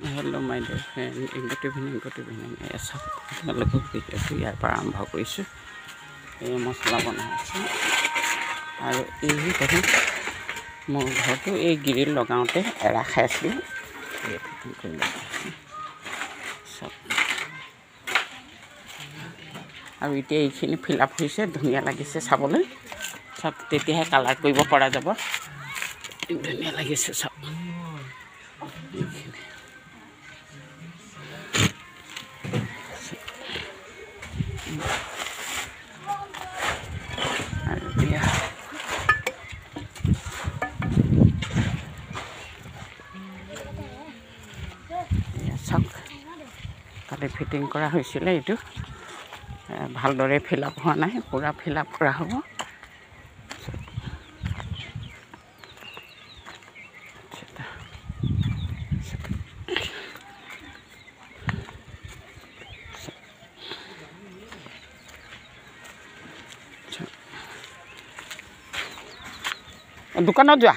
Hello my dear friend, good evening, এসব আপোনালোকক ভিডিঅ'টো ইয়াৰ পৰা আৰম্ভ কৰিছোঁ। এই মছলা বনাই আছোঁ আৰু এই দেখোন মোৰ ঘৰটো এই গ্ৰিল লগাওঁতে এৰা খাই আছিলোঁ। চব আৰু এতিয়া এইখিনি ফিল আপ হৈছে, ধুনীয়া লাগিছে চাবলৈ। চব তেতিয়াহে কালাৰ কৰিব পৰা যাব। ধুনীয়া লাগিছে চব। কালি ফিটিং কৰা হৈছিলে, এইটো ভালদৰে ফিল আপ হোৱা নাই, পূৰা ফিল আপ কৰা হ'ব। দোকানত যোৱা?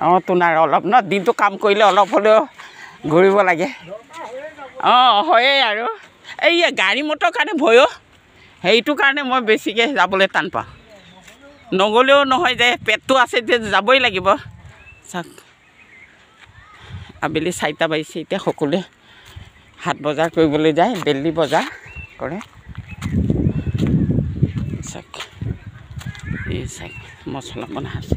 অঁ তোমাৰ অলপ ন, দিনটো কাম কৰিলে অলপ হ'লেও ঘূৰিব লাগে। অঁ হয়েই আৰু এই গাড়ী মটৰ কাৰণে ভয়ো, সেইটো কাৰণে মই বেছিকৈ যাবলৈ টান পাওঁ। নগ'লেও নহয় যে পেটটো আছে যে যাবই লাগিব। চাওক আবেলি 4টা বাজিছে, এতিয়া সকলোৱে হাট বজাৰ কৰিবলৈ যায়, দিল্লী বজাৰ কৰে। চাওক এই চাওক মছলা বনাই আছে।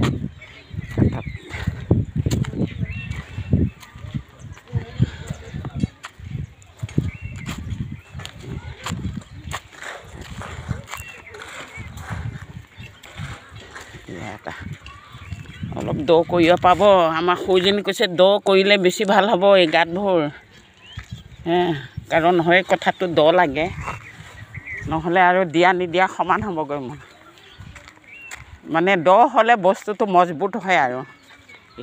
অলপ দ কৰিব পাব। আমাৰ সৌজনী কৈছে দ কৰিলে বেছি ভাল হ'ব এই গাঁতবোৰ, কাৰণ হয় কথাটো দ লাগে, নহ'লে আৰু দিয়া নিদিয়া সমান হ'বগৈ। মোৰ মানে দ হ'লে বস্তুটো মজবুত হয় আৰু।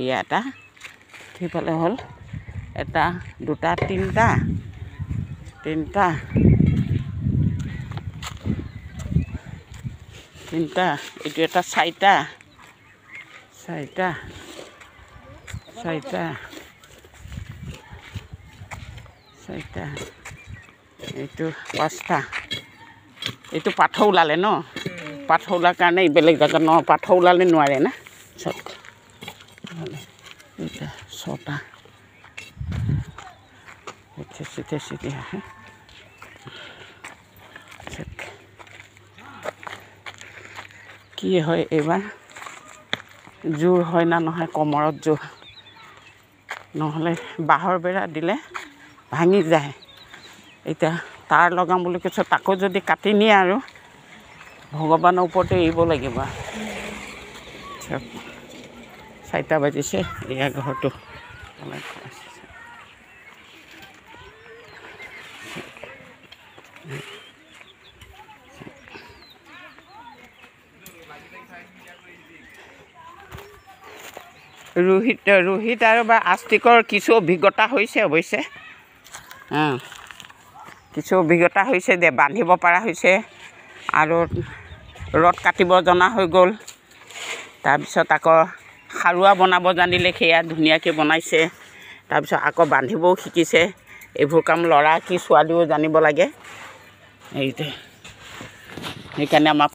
এয়া এটা সিফালে হ'ল 1 2 3টা এইটো এটা 4টা এইটো 5টা। এইটো পাথৰ ওলালে ন, পাথৰ ওলাৰ কাৰণে বেলেগ জেগাত ন, পাথৰ ওলালে নোৱাৰে না। চব এইটা 6টা চিটি আহে। কি হয় এইবাৰ, জোৰ হয় না নহয়, কমৰত জোৰ, নহ'লে বাঁহৰ বেৰা দিলে ভাঙি যায়। এতিয়া তাঁৰ লগাম বুলি কৈছোঁ, তাকো যদি কাটি নিয়ে আৰু ভগৱানৰ ওপৰতে এৰিব লাগিব। 4টা বাজিছে, এয়া ঘৰটো ৰোহিত আৰু বা আস্তিকৰ কিছু অভিজ্ঞতা হৈছে অৱশ্যে। কিছু অভিজ্ঞতা হৈছে যে বান্ধিব পৰা হৈছে আৰু ৰদ কাটিব জনা হৈ গ'ল। তাৰপিছত আকৌ খাৰুৱা বনাব জানিলে সেয়া ধুনীয়াকৈ বনাইছে। তাৰপিছত আকৌ বান্ধিবও শিকিছে। এইবোৰ কাম ল'ৰা কি ছোৱালীও জানিব লাগে। সেইকাৰণে আমাৰ